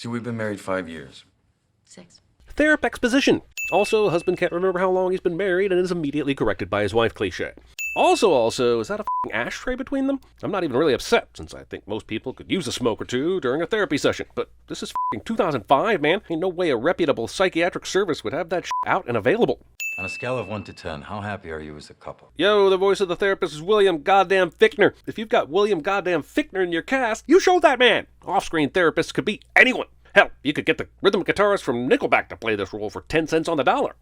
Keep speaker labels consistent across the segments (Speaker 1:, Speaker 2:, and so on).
Speaker 1: See, we've been married 5 years.
Speaker 2: 6.
Speaker 3: Therapy exposition. Also, husband can't remember how long he's been married and is immediately corrected by his wife cliche. Also, is that a f***ing ashtray between them? I'm not even really upset, since I think most people could use a smoke or two during a therapy session. But this is f***ing 2005, man. Ain't no way a reputable psychiatric service would have that shit out and available.
Speaker 1: On a scale of 1 to 10, how happy are you as a couple?
Speaker 3: Yo, the voice of the therapist is William goddamn Fichtner. If you've got William goddamn Fichtner in your cast, you show that man. Off-screen therapists could be anyone. Hell, you could get the rhythm guitarist from Nickelback to play this role for 10 cents on the dollar.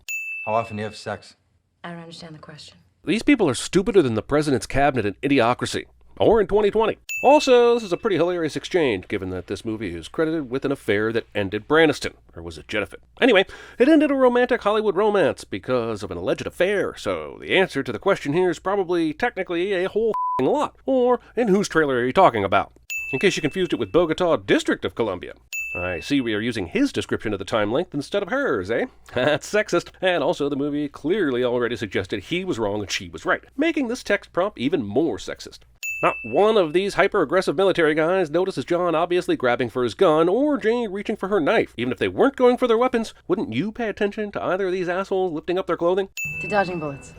Speaker 1: How often do you have sex?
Speaker 2: I don't understand the question.
Speaker 3: These people are stupider than the president's cabinet in Idiocracy. Or in 2020. Also, this is a pretty hilarious exchange, given that this movie is credited with an affair that ended Braniston. Or was it Jennifer? Anyway, it ended a romantic Hollywood romance because of an alleged affair, so the answer to the question here is probably, technically, a whole f***ing lot. Or, in whose trailer are you talking about? In case you confused it with Bogota District of Colombia. I see we are using his description of the time length instead of hers, eh? That's sexist. And also the movie clearly already suggested he was wrong and she was right, making this text prompt even more sexist. Not one of these hyper-aggressive military guys notices John obviously grabbing for his gun or Jane reaching for her knife. Even if they weren't going for their weapons, wouldn't you pay attention to either of these assholes lifting up their clothing?
Speaker 2: To dodging bullets.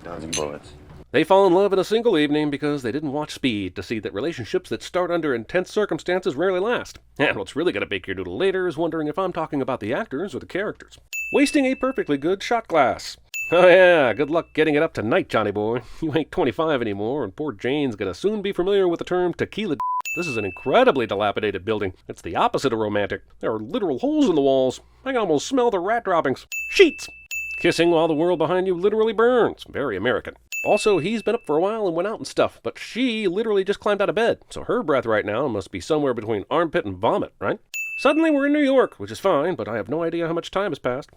Speaker 1: Dodging bullets.
Speaker 3: They fall in love in a single evening because they didn't watch Speed to see that relationships that start under intense circumstances rarely last. And what's really going to bake your noodle later is wondering if I'm talking about the actors or the characters. Wasting a perfectly good shot glass. Oh yeah, good luck getting it up tonight, Johnny boy. You ain't 25 anymore, and poor Jane's gonna soon be familiar with the term tequila. This is an incredibly dilapidated building. It's the opposite of romantic. There are literal holes in the walls. I can almost smell the rat droppings. Sheets! Kissing while the world behind you literally burns. Very American. Also, he's been up for a while and went out and stuff, but she literally just climbed out of bed, so her breath right now must be somewhere between armpit and vomit, right? Suddenly we're in New York, which is fine, but I have no idea how much time has passed.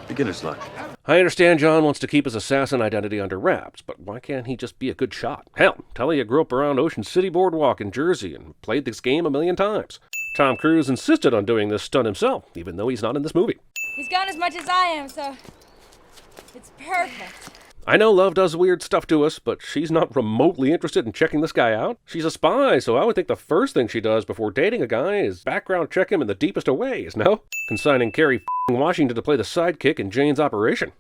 Speaker 1: Beginner's luck.
Speaker 3: I understand John wants to keep his assassin identity under wraps, but why can't he just be a good shot? Hell, Telly grew up around Ocean City Boardwalk in Jersey and played this game a million times. Tom Cruise insisted on doing this stunt himself, even though he's not in this movie.
Speaker 4: He's gone as much as I am, so it's perfect.
Speaker 3: I know love does weird stuff to us, but she's not remotely interested in checking this guy out. She's a spy, so I would think the first thing she does before dating a guy is background check him in the deepest of ways, no? Consigning Kerry Washington to play the sidekick in Jane's operation.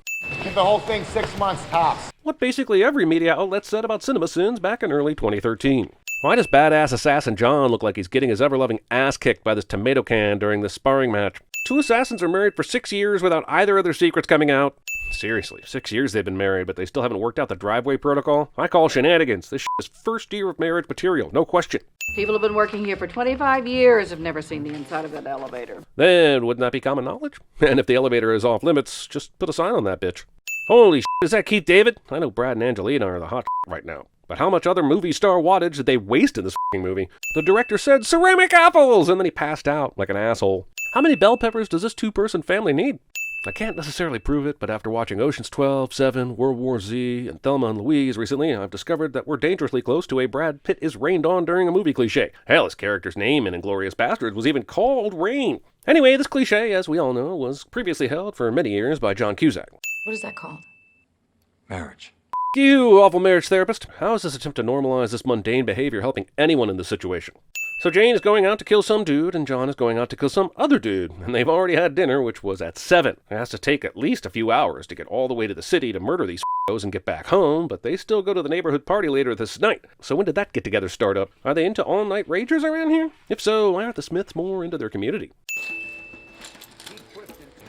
Speaker 5: Give the whole thing 6 months tops.
Speaker 3: What basically every media outlet said about CinemaSins back in early 2013. Why does badass assassin John look like he's getting his ever-loving ass kicked by this tomato can during this sparring match? 2 assassins are married for 6 years without either of their secrets coming out. Seriously, 6 years they've been married, but they still haven't worked out the driveway protocol? I call shenanigans. This is first year of marriage material, no question.
Speaker 6: People have been working here for 25 years, have never seen the inside of that elevator.
Speaker 3: Then, wouldn't that be common knowledge? And if the elevator is off limits, just put a sign on that bitch. Holy shit, is that Keith David? I know Brad and Angelina are the hot right now. But how much other movie star wattage did they waste in this movie? The director said, ceramic apples! And then he passed out like an asshole. How many bell peppers does this 2-person family need? I can't necessarily prove it, but after watching Ocean's 12, 7, World War Z, and Thelma and Louise recently, I've discovered that we're dangerously close to a Brad Pitt is rained on during a movie cliche. Hell, his character's name in Inglourious Basterds was even called Rain. Anyway, this cliche, as we all know, was previously held for many years by John Cusack.
Speaker 2: What is that called?
Speaker 1: Marriage.
Speaker 3: You awful marriage therapist. How is this attempt to normalize this mundane behavior helping anyone in this situation? So Jane is going out to kill some dude, and John is going out to kill some other dude, and they've already had dinner, which was at 7. It has to take at least a few hours to get all the way to the city to murder these f***os and get back home, but they still go to the neighborhood party later this night. So when did that get-together start up? Are they into all-night ragers around here? If so, why aren't the Smiths more into their community?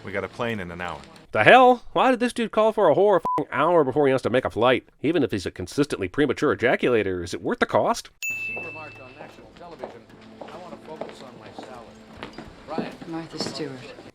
Speaker 7: We got a plane in an hour.
Speaker 3: The hell? Why did this dude call for a whole f***ing hour before he has to make a flight? Even if he's a consistently premature ejaculator, is it worth the cost?
Speaker 8: She remarked on national television, I want to focus on my salad. Brian.
Speaker 2: Martha Stewart.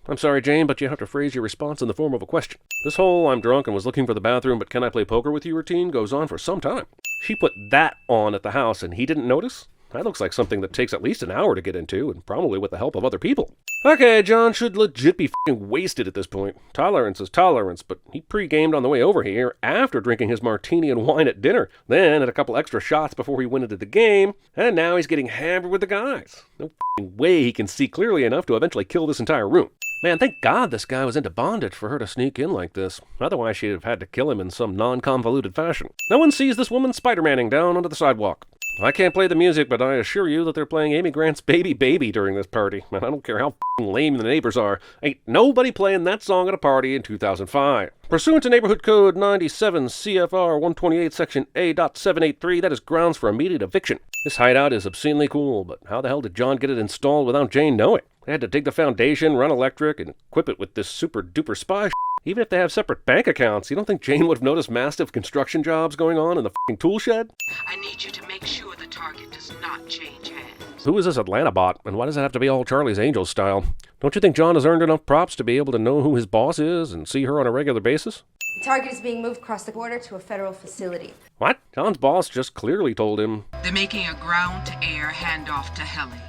Speaker 3: I'm sorry, Jane, but you have to phrase your response in the form of a question. This whole I'm drunk and was looking for the bathroom, but can I play poker with you routine goes on for some time. She put that on at the house and he didn't notice? That looks like something that takes at least an hour to get into, and probably with the help of other people. Okay, John should legit be f***ing wasted at this point. Tolerance is tolerance, but he pre-gamed on the way over here after drinking his martini and wine at dinner, then had a couple extra shots before he went into the game, and now he's getting hammered with the guys. No f***ing way he can see clearly enough to eventually kill this entire room. Man, thank God this guy was into bondage for her to sneak in like this. Otherwise, she'd have had to kill him in some non-convoluted fashion. No one sees this woman Spider-Manning down onto the sidewalk. I can't play the music, but I assure you that they're playing Amy Grant's Baby Baby during this party. And I don't care how f***ing lame the neighbors are. Ain't nobody playing that song at a party in 2005. Pursuant to Neighborhood Code 97 CFR 128 Section A.783, that is grounds for immediate eviction. This hideout is obscenely cool, but how the hell did John get it installed without Jane knowing? They had to dig the foundation, run electric, and equip it with this super duper spy shit. Even if they have separate bank accounts, you don't think Jane would have noticed massive construction jobs going on in the f***ing tool shed?
Speaker 7: I need you to make sure the target does not change hands.
Speaker 3: Who is this Atlanta bot, and why does it have to be all Charlie's Angels style? Don't you think John has earned enough props to be able to know who his boss is and see her on a regular basis?
Speaker 9: The target is being moved across the border to a federal facility.
Speaker 3: What? John's boss just clearly told him.
Speaker 7: They're making a ground-to-air handoff to Heli,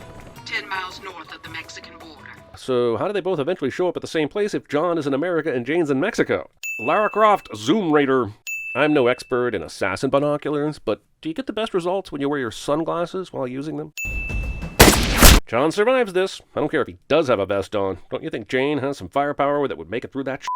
Speaker 7: 10 miles north of the Mexican border.
Speaker 3: So how do they both eventually show up at the same place if John is in America and Jane's in Mexico? Lara Croft, Zoom Raider. I'm no expert in assassin binoculars, but do you get the best results when you wear your sunglasses while using them? John survives this. I don't care if he does have a vest on. Don't you think Jane has some firepower that would make it through that shit?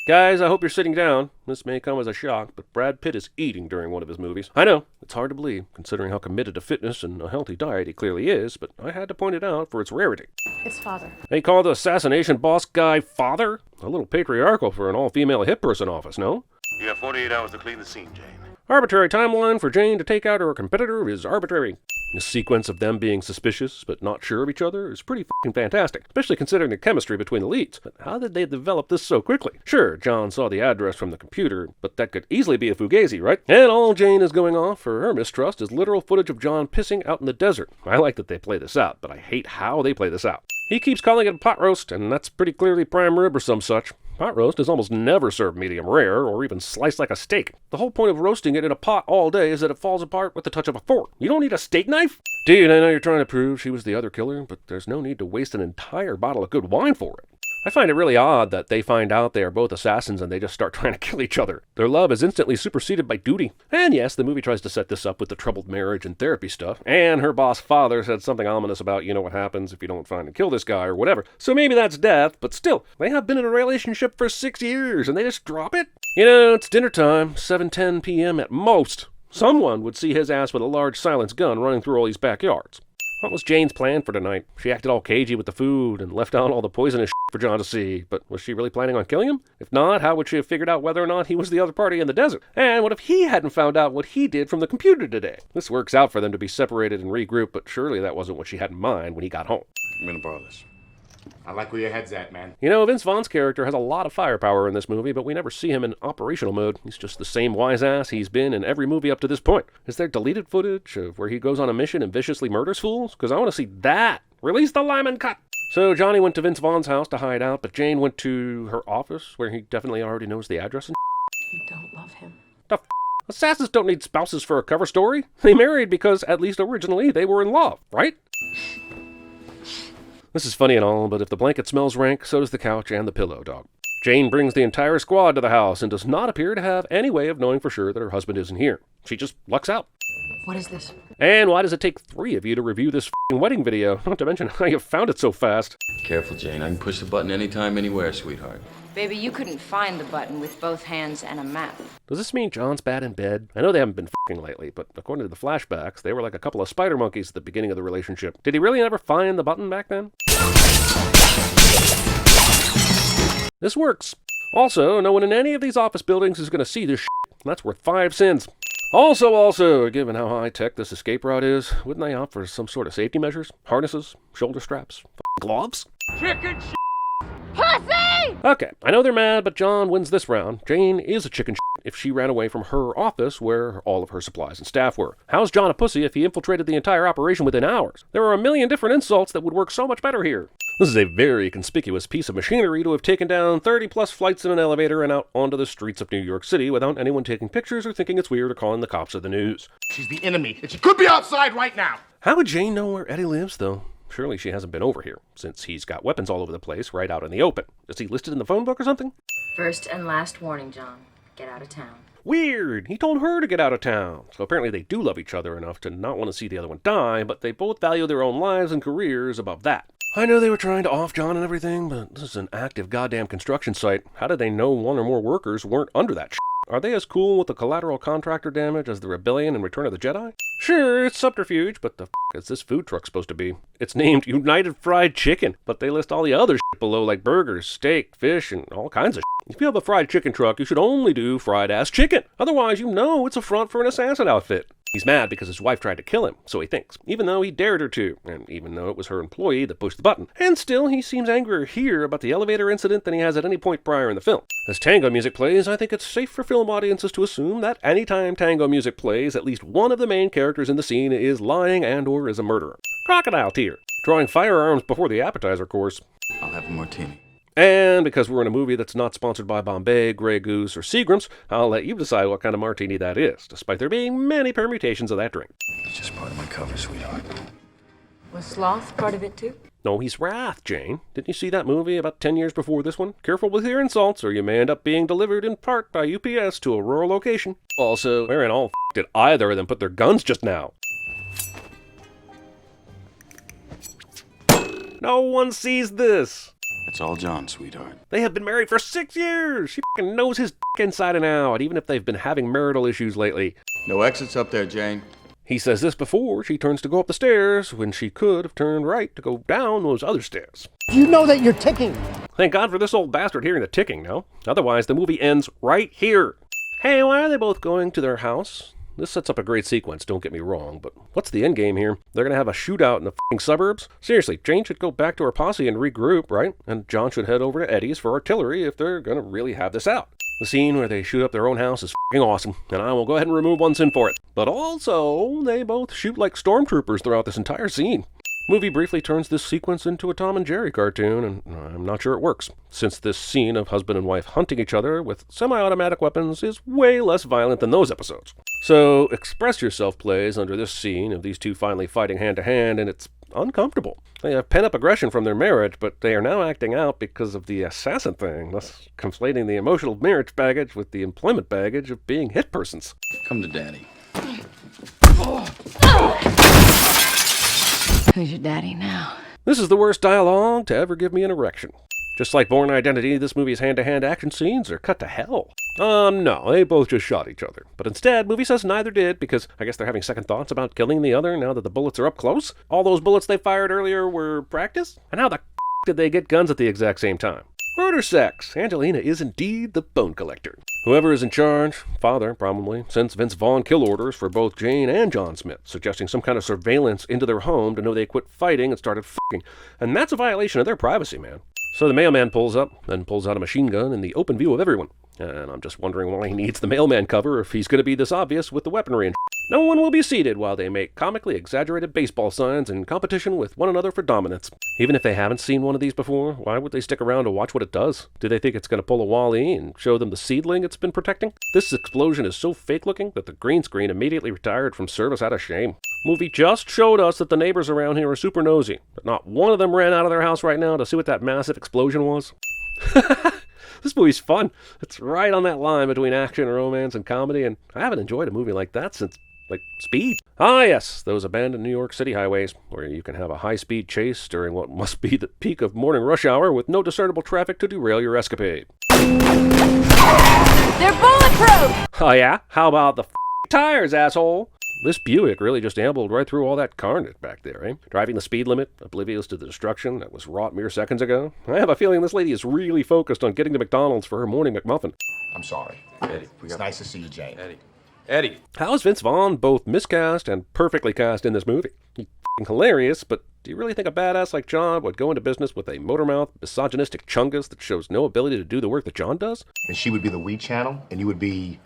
Speaker 3: Guys, I hope you're sitting down. This may come as a shock, but Brad Pitt is eating during one of his movies. I know, it's hard to believe, considering how committed to fitness and a healthy diet he clearly is, but I had to point it out for its rarity.
Speaker 2: It's father.
Speaker 3: They call the assassination boss guy father? A little patriarchal for an all-female hit person office, no?
Speaker 10: You have 48 hours to clean the scene, Jane.
Speaker 3: Arbitrary timeline for Jane to take out her competitor is arbitrary. The sequence of them being suspicious but not sure of each other is pretty f***ing fantastic, especially considering the chemistry between the leads. But how did they develop this so quickly? Sure, John saw the address from the computer, but that could easily be a fugazi, right? And all Jane is going off for her mistrust is literal footage of John pissing out in the desert. I like that they play this out, but I hate how they play this out. He keeps calling it a pot roast, and that's pretty clearly prime rib or some such. Pot roast is almost never served medium rare or even sliced like a steak. The whole point of roasting it in a pot all day is that it falls apart with the touch of a fork. You don't need a steak knife? Dude, I know you're trying to prove she was the other killer, but there's no need to waste an entire bottle of good wine for it. I find it really odd that they find out they are both assassins and they just start trying to kill each other. Their love is instantly superseded by duty. And yes, the movie tries to set this up with the troubled marriage and therapy stuff. And her boss father said something ominous about, you know what happens if you don't find and kill this guy or whatever. So maybe that's death, but still, they have been in a relationship for 6 years and they just drop it? You know, it's dinner time, 7:10 p.m. at most. Someone would see his ass with a large silenced gun running through all these backyards. What was Jane's plan for tonight? She acted all cagey with the food and left out all the poisonous shit for John to see, but was she really planning on killing him? If not, how would she have figured out whether or not he was the other party in the desert? And what if he hadn't found out what he did from the computer today? This works out for them to be separated and regroup, but surely that wasn't what she had in mind when he got home.
Speaker 1: I'm gonna borrow this.
Speaker 5: I like where your head's at, man.
Speaker 3: You know, Vince Vaughn's character has a lot of firepower in this movie, but we never see him in operational mode. He's just the same wise ass he's been in every movie up to this point. Is there deleted footage of where he goes on a mission and viciously murders fools? Because I want to see that. Release the Lyman cut! So Johnny went to Vince Vaughn's house to hide out, but Jane went to her office, where he definitely already knows the address and
Speaker 2: You don't love him.
Speaker 3: the f***? Assassins don't need spouses for a cover story. They married because, at least originally, they were in love, right? This is funny and all, but if the blanket smells rank, so does the couch and the pillow, dog. Jane brings the entire squad to the house and does not appear to have any way of knowing for sure that her husband isn't here. She just lucks out.
Speaker 2: What is this?
Speaker 3: And why does it take 3 of you to review this f***ing wedding video? Not to mention how you found it so fast.
Speaker 1: Careful, Jane. I can push the button anytime, anywhere, sweetheart.
Speaker 6: Baby, you couldn't find the button with both hands and a map.
Speaker 3: Does this mean John's bad in bed? I know they haven't been f***ing lately, but according to the flashbacks, they were like a couple of spider monkeys at the beginning of the relationship. Did he really never find the button back then? This works. Also, no one in any of these office buildings is going to see this shit. That's worth 5 cents. Also, given how high-tech this escape route is, wouldn't they opt for some sort of safety measures? Harnesses? Shoulder straps? Gloves?
Speaker 8: Chicken shit!
Speaker 4: Pussy!
Speaker 3: Okay, I know they're mad, but John wins this round. Jane is a chicken shit if she ran away from her office where all of her supplies and staff were. How's John a pussy if he infiltrated the entire operation within hours? There are a million different insults that would work so much better here. This is a very conspicuous piece of machinery to have taken down 30-plus flights in an elevator and out onto the streets of New York City without anyone taking pictures or thinking it's weird or calling the cops or the news.
Speaker 5: She's the enemy, and she could be outside right now.
Speaker 3: How would Jane know where Eddie lives, though? Surely she hasn't been over here, since he's got weapons all over the place right out in the open. Is he listed in the phone book or something?
Speaker 2: First and last warning, John. Get out of town.
Speaker 3: Weird! He told her to get out of town. So apparently they do love each other enough to not want to see the other one die, but they both value their own lives and careers above that. I know they were trying to off John and everything, but this is an active goddamn construction site. How did they know one or more workers weren't under that shit? Are they as cool with the collateral contractor damage as the Rebellion in Return of the Jedi? Sure, it's subterfuge, but the is this food truck supposed to be? It's named United Fried Chicken, but they list all the other shit below like burgers, steak, fish, and all kinds of shit. If you have a fried chicken truck, you should only do fried-ass chicken. Otherwise, you know it's a front for an assassin outfit. He's mad because his wife tried to kill him, so he thinks, even though he dared her to, and even though it was her employee that pushed the button. And still, he seems angrier here about the elevator incident than he has at any point prior in the film. As tango music plays, I think it's safe for film audiences to assume that anytime tango music plays, at least one of the main characters in the scene is lying and or is a murderer. Crocodile tear. Drawing firearms before the appetizer course.
Speaker 1: I'll have a martini.
Speaker 3: And because we're in a movie that's not sponsored by Bombay, Grey Goose, or Seagram's, I'll let you decide what kind of martini that is, despite there being many permutations of that drink.
Speaker 1: It's just part of my cover, sweetheart.
Speaker 2: Was sloth part of it too?
Speaker 3: No, he's Wrath, Jane. Didn't you see that movie about 10 years before this one? Careful with your insults, or you may end up being delivered in part by UPS to a rural location. Also, where in all did either of them put their guns just now? No one sees this!
Speaker 1: It's all John, sweetheart.
Speaker 3: They have been married for 6 years! She f***ing knows his inside and out, even if they've been having marital issues lately.
Speaker 1: No exits up there, Jane.
Speaker 3: He says this before she turns to go up the stairs, when she could have turned right to go down those other stairs.
Speaker 11: You know that you're ticking.
Speaker 3: Thank God for this old bastard hearing the ticking, no? Otherwise, the movie ends right here. Hey, why are they both going to their house? This sets up a great sequence, don't get me wrong, but what's the end game here? They're gonna have a shootout in the f***ing suburbs? Seriously, Jane should go back to her posse and regroup, right? And John should head over to Eddie's for artillery if they're gonna really have this out. The scene where they shoot up their own house is f***ing awesome, and I will go ahead and remove one sin for it. But also, they both shoot like stormtroopers throughout this entire scene. Movie briefly turns this sequence into a Tom and Jerry cartoon, and I'm not sure it works, since this scene of husband and wife hunting each other with semi-automatic weapons is way less violent than those episodes. So, Express Yourself plays under this scene of these two finally fighting hand-to-hand, and it's uncomfortable. They have pent-up aggression from their marriage, but they are now acting out because of the assassin thing, thus conflating the emotional marriage baggage with the employment baggage of being hit persons.
Speaker 1: Come to Daddy.
Speaker 6: Who's your daddy now?
Speaker 3: This is the worst dialogue to ever give me an erection. Just like Bourne Identity, this movie's hand-to-hand action scenes are cut to hell. No, they both just shot each other. But instead, movie says neither did, because I guess they're having second thoughts about killing the other now that the bullets are up close. All those bullets they fired earlier were practice? And how the did they get guns at the exact same time? Murder sex! Angelina is indeed the bone collector. Whoever is in charge, father probably, sends Vince Vaughn kill orders for both Jane and John Smith, suggesting some kind of surveillance into their home to know they quit fighting and started f***ing. And that's a violation of their privacy, man. So the mailman pulls up, then pulls out a machine gun in the open view of everyone. And I'm just wondering why he needs the mailman cover if he's going to be this obvious with the weaponry and No one will be seated while they make comically exaggerated baseball signs in competition with one another for dominance. Even if they haven't seen one of these before, why would they stick around to watch what it does? Do they think it's going to pull a Wall-E and show them the seedling it's been protecting? This explosion is so fake-looking that the green screen immediately retired from service out of shame. Movie just showed us that the neighbors around here are super nosy, but not one of them ran out of their house right now to see what that massive explosion was. This movie's fun. It's right on that line between action, romance, and comedy, and I haven't enjoyed a movie like that since, Speed. Ah, yes, those abandoned New York City highways, where you can have a high-speed chase during what must be the peak of morning rush hour with no discernible traffic to derail your escapade.
Speaker 4: They're bulletproof!
Speaker 3: Oh yeah? How about the tires, asshole? This Buick really just ambled right through all that carnage back there, eh? Driving the speed limit, oblivious to the destruction that was wrought mere seconds ago. I have a feeling this lady is really focused on getting to McDonald's for her morning McMuffin.
Speaker 5: I'm sorry.
Speaker 1: Eddie,
Speaker 5: It's nice to see you, Jane.
Speaker 1: Eddie.
Speaker 3: How is Vince Vaughn both miscast and perfectly cast in this movie? He's f***ing hilarious, but do you really think a badass like John would go into business with a motor-mouth, misogynistic chungus that shows no ability to do the work that John does?
Speaker 5: And she would be the We channel, and you would be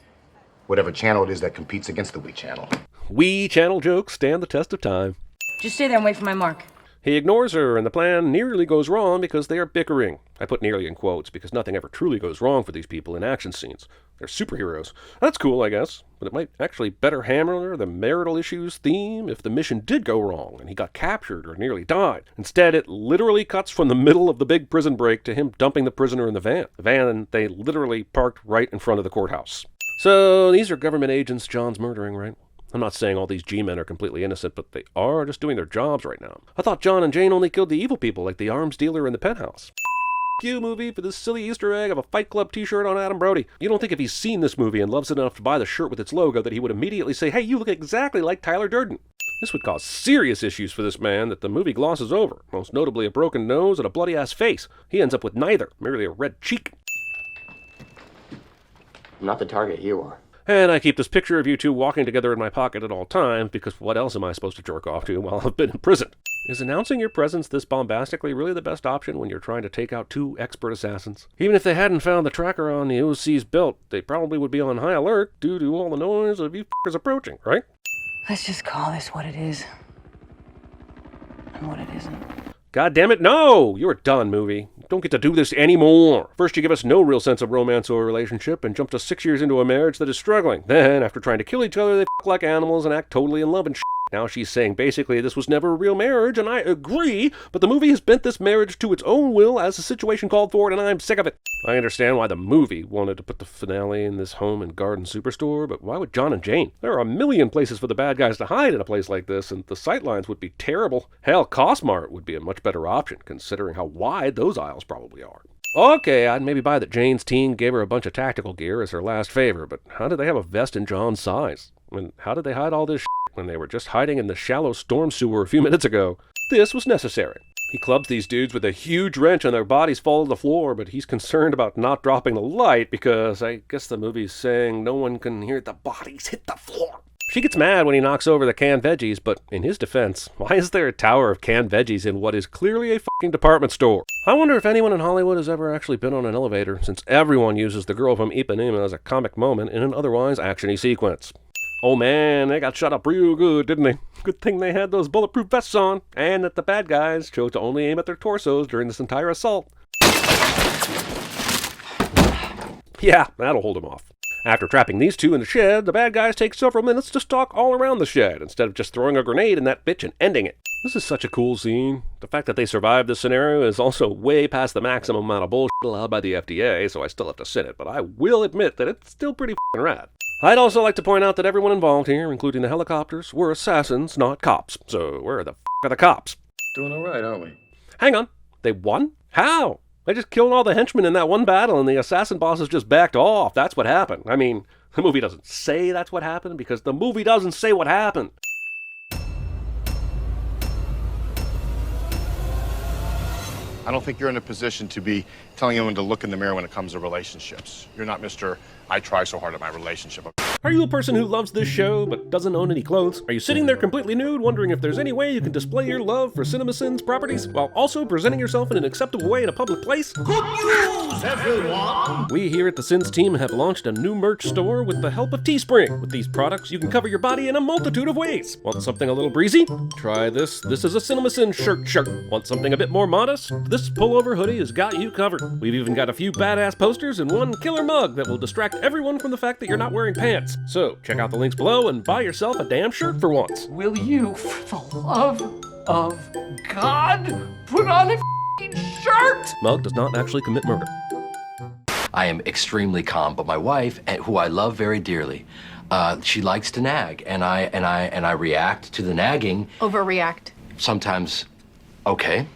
Speaker 5: whatever channel it is that competes against the We channel.
Speaker 3: We channel jokes stand the test of time.
Speaker 2: Just stay there and wait for my mark.
Speaker 3: He ignores her, and the plan nearly goes wrong because they are bickering. I put nearly in quotes because nothing ever truly goes wrong for these people in action scenes. They're superheroes. That's cool, I guess, but it might actually better hammer the marital issues theme if the mission did go wrong and he got captured or nearly died. Instead, it literally cuts from the middle of the big prison break to him dumping the prisoner in the van. The van they literally parked right in front of the courthouse. So these are government agents John's murdering, right? I'm not saying all these G-men are completely innocent, but they are just doing their jobs right now. I thought John and Jane only killed the evil people like the arms dealer in the penthouse. you movie for this silly Easter egg of a Fight Club t-shirt on Adam Brody. You don't think if he's seen this movie and loves it enough to buy the shirt with its logo that he would immediately say, hey, you look exactly like Tyler Durden. This would cause serious issues for this man that the movie glosses over, most notably a broken nose and a bloody-ass face. He ends up with neither, merely a red cheek.
Speaker 11: I'm not the target you are.
Speaker 3: And I keep this picture of you two walking together in my pocket at all times, because what else am I supposed to jerk off to while I've been in prison? Is announcing your presence this bombastically really the best option when you're trying to take out two expert assassins? Even if they hadn't found the tracker on the OC's belt, they probably would be on high alert due to all the noise of you f***ers approaching, right?
Speaker 2: Let's just call this what it is. And what it isn't.
Speaker 3: God damn it, no! You're done, movie. You don't get to do this anymore. First you give us no real sense of romance or relationship and jump to 6 years into a marriage that is struggling. Then, after trying to kill each other, they f*** like animals and act totally in love and shit. Now she's saying basically this was never a real marriage, and I agree, but the movie has bent this marriage to its own will as the situation called for it, and I'm sick of it. I understand why the movie wanted to put the finale in this home and garden superstore, but why would John and Jane? There are a million places for the bad guys to hide in a place like this, and the sightlines would be terrible. Hell, Costmart would be a much better option, considering how wide those aisles probably are. Okay, I'd maybe buy that Jane's teen gave her a bunch of tactical gear as her last favor, but how did they have a vest in John's size? And how did they hide all this when they were just hiding in the shallow storm sewer a few minutes ago? This was necessary. He clubs these dudes with a huge wrench and their bodies fall to the floor, but he's concerned about not dropping the light because I guess the movie's saying no one can hear the bodies hit the floor. She gets mad when he knocks over the canned veggies, but in his defense, why is there a tower of canned veggies in what is clearly a fucking department store? I wonder if anyone in Hollywood has ever actually been on an elevator, since everyone uses the girl from Ipanema as a comic moment in an otherwise actiony sequence. Oh man, they got shot up real good, didn't they? Good thing they had those bulletproof vests on, and that the bad guys chose to only aim at their torsos during this entire assault. Yeah, that'll hold them off. After trapping these two in the shed, the bad guys take several minutes to stalk all around the shed, instead of just throwing a grenade in that bitch and ending it. This is such a cool scene. The fact that they survived this scenario is also way past the maximum amount of bullshit allowed by the FDA, so I still have to sit it, but I will admit that it's still pretty f***ing rad. I'd also like to point out that everyone involved here, including the helicopters, were assassins, not cops. So where the f*** are the cops?
Speaker 1: Doing all right, aren't we?
Speaker 3: Hang on. They won? How? They just killed all the henchmen in that one battle and the assassin bosses just backed off. That's what happened. I mean, the movie doesn't say that's what happened because the movie doesn't say what happened.
Speaker 5: I don't think you're in a position to be telling anyone to look in the mirror when it comes to relationships. You're not Mr. I try so hard at my relationship.
Speaker 3: Are you a person who loves this show but doesn't own any clothes? Are you sitting there completely nude wondering if there's any way you can display your love for CinemaSins properties while also presenting yourself in an acceptable way in a public place? Good news, everyone! We here at the Sins team have launched a new merch store with the help of Teespring. With these products, you can cover your body in a multitude of ways. Want something a little breezy? Try this. This is a CinemaSins shirt. Want something a bit more modest? This pullover hoodie has got you covered. We've even got a few badass posters and one killer mug that will distract everyone from the fact that you're not wearing pants. So, check out the links below and buy yourself a damn shirt for once.
Speaker 12: Will you, for the love of God, put on a f***ing shirt?
Speaker 3: Mug does not actually commit murder.
Speaker 11: I am extremely calm, but my wife, who I love very dearly, she likes to nag, and I react to the nagging.
Speaker 4: Overreact.
Speaker 11: Sometimes, okay.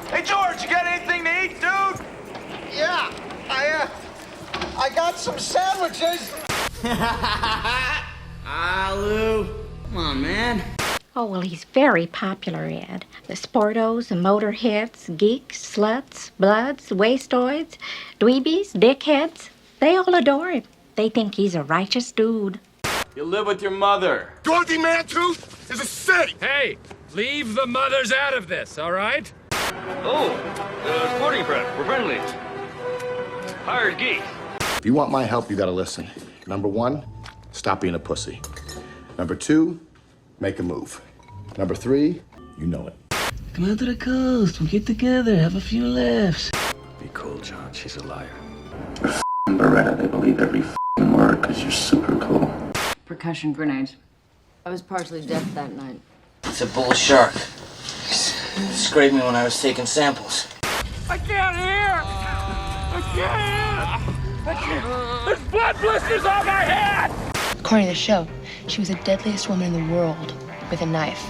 Speaker 10: Hey, George, you got anything to eat, dude?
Speaker 13: Yeah, I got some sandwiches.
Speaker 14: Lou, come on, man.
Speaker 15: Oh, well, he's very popular, Ed. The sportos, the motorheads, geeks, sluts, bloods, wastoids, dweebies, dickheads, they all adore him. They think he's a righteous dude.
Speaker 1: You live with your mother.
Speaker 13: Dorothy Mantooth is a saint.
Speaker 8: Hey, leave the mothers out of this, all right?
Speaker 10: Oh, sporting prep. We're friendly. Hired geek.
Speaker 5: If you want my help, you gotta listen. Number one, stop being a pussy. Number two, make a move. Number three, you know it.
Speaker 14: Come out to the coast. We'll get together, have a few laughs.
Speaker 1: Be cool, John. She's a liar.
Speaker 16: You're Beretta. They believe every word because you're super cool.
Speaker 2: Percussion grenades. I was partially deaf that night.
Speaker 14: It's a bull shark. Scraped me when I was taking samples.
Speaker 12: I can't hear. I can't. There's blood blisters on my head.
Speaker 17: According to the show, she was the deadliest woman in the world with a knife.